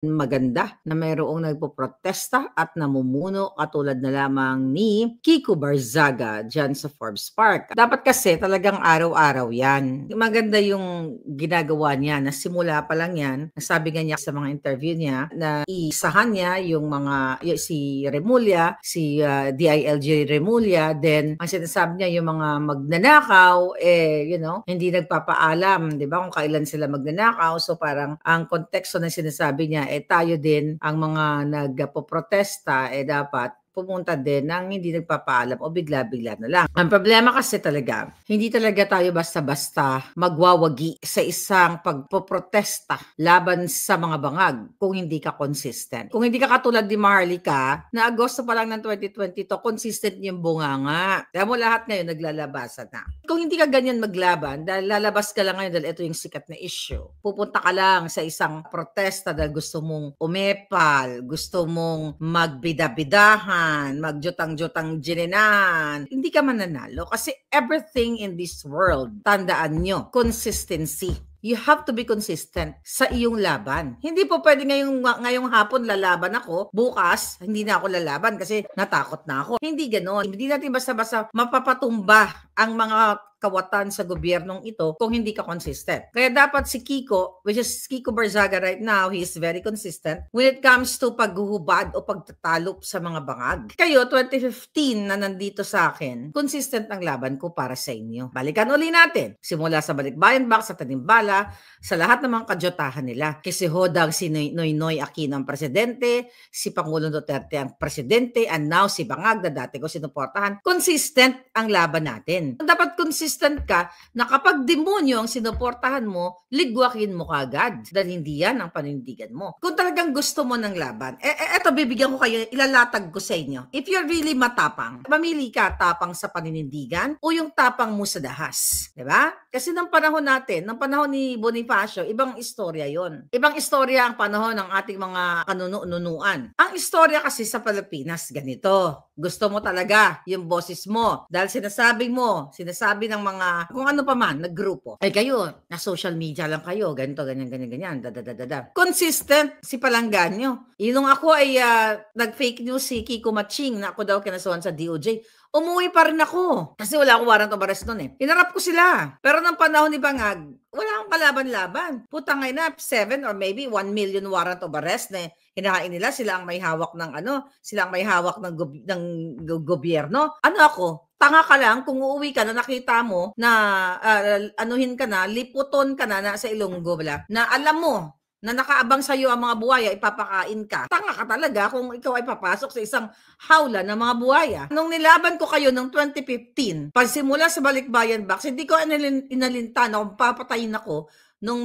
maganda na mayroong nagpoprotesta at namumuno katulad na lamang ni Kiko Barzaga dyan sa Forbes Park. Dapat kasi talagang araw-araw yan. Maganda yung ginagawa niya na simula pa lang yan. Nasabi nga niya sa mga interview niya na isahan niya yung si Remulla, si DILG Remulla, then ang sinasabi niya yung mga magnanakaw, hindi nagpapaalam, di ba, kung kailan sila magnanakaw. So parang ang konteksto na sinasabi niya, tayo din, ang mga nagpoprotesta, dapat pumunta din ng hindi nagpapaalam o bigla-bigla na lang. Ang problema kasi talaga, hindi talaga tayo basta-basta magwawagi sa isang pagpoprotesta laban sa mga bangag kung hindi ka consistent. Kung hindi ka katulad ni Maharlika, na Agosto pa lang ng 2022, consistent yung bunganga. Kaya mo lahat ngayon naglalabasan na. Kung hindi ka ganyan maglaban, dahil lalabas ka lang ngayon dahil ito yung sikat na issue, pupunta ka lang sa isang protesta dahil gusto mong umepal, gusto mong magbida-bidahan, magjutang-jutang ginenahan, hindi ka mananalo kasi everything in this world, tandaan nyo, consistency. You have to be consistent sa iyong laban. Hindi po pwede ngayong hapon lalaban ako, bukas hindi na ako lalaban kasi natakot na ako. Hindi ganoon. Hindi natin basta-basta mapapatumba ang mga kawatan sa gobyernong ito kung hindi ka consistent. Kaya dapat si Kiko, which is Kiko Barzaga right now, he is very consistent when it comes to paghuhubad o pagtatalop sa mga bangag. Kayo, 2015 na nandito sa akin, consistent ang laban ko para sa inyo. Balikan uli natin. Simula sa Balikbayan Box, sa Tanimbala, sa lahat ng mga kadyotahan nila. Kasi hodang si Noynoy Aquino ang presidente, si Pangulong Duterte ang presidente, and now si Bangag na dati ko sinuportahan. Consistent ang laban natin. Dapat consistent ka na kapag demonyo ang sinuportahan mo, ligwakin mo kagad. Dahil hindi yan ang panindigan mo. Kung talagang gusto mo ng laban, eto bibigyan ko kayo, ilalatag ko sa inyo. If you're really matapang, mamili ka tapang sa paninindigan o yung tapang mo sa dahas. Diba? Kasi ng panahon natin, ng panahon ni Bonifacio, ibang istorya yon. Ibang istorya ang panahon ng ating mga kanunuan. Ang istorya kasi sa Pilipinas, ganito. Gusto mo talaga yung boses mo. Dahil sinasabi ng mga, kung ano pa man, naggrupo. Kayo, na social media lang kayo, ganito, ganyan, dadadadada. Consistent si Palangganyo. Yung ako ay nag-fake news si Kiko Matching na ako daw kinasuhan sa DOJ. Umuwi pa rin ako. Kasi wala akong warrant of arrest nun Hinarap ko sila. Pero ng panahon ni Bangag, wala akong kalaban-laban. Putang ina, 7 or maybe 1 million warrant of arrest na hinahain nila. Sila ang may hawak ng ng gobyerno. Ano ako? Tanga ka lang kung uuwi ka na nakita mo na anuhin ka na, liputon ka na sa Ilonggo, na alam mo na nakaabang sa iyo ang mga buhaya, ipapakain ka. Tanga ka talaga kung ikaw ay papasok sa isang hawla ng mga buhaya. Nung nilaban ko kayo noong 2015, pagsimula sa Balikbayan Box, hindi ko inalintan na kung papatayin ako nung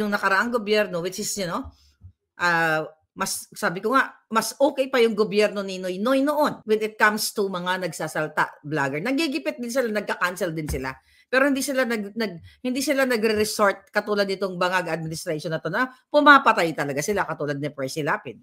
nakaraang gobyerno, which is, sabi ko nga, mas okay pa yung gobyerno ni Noynoy noon when it comes to mga nagsasalta vlogger. Nagigipit din sila, nagka-cancel din sila. Pero hindi sila nagre-resort katulad nitong Bangag administration na to na pumapatay talaga sila katulad ni Percy Lapid.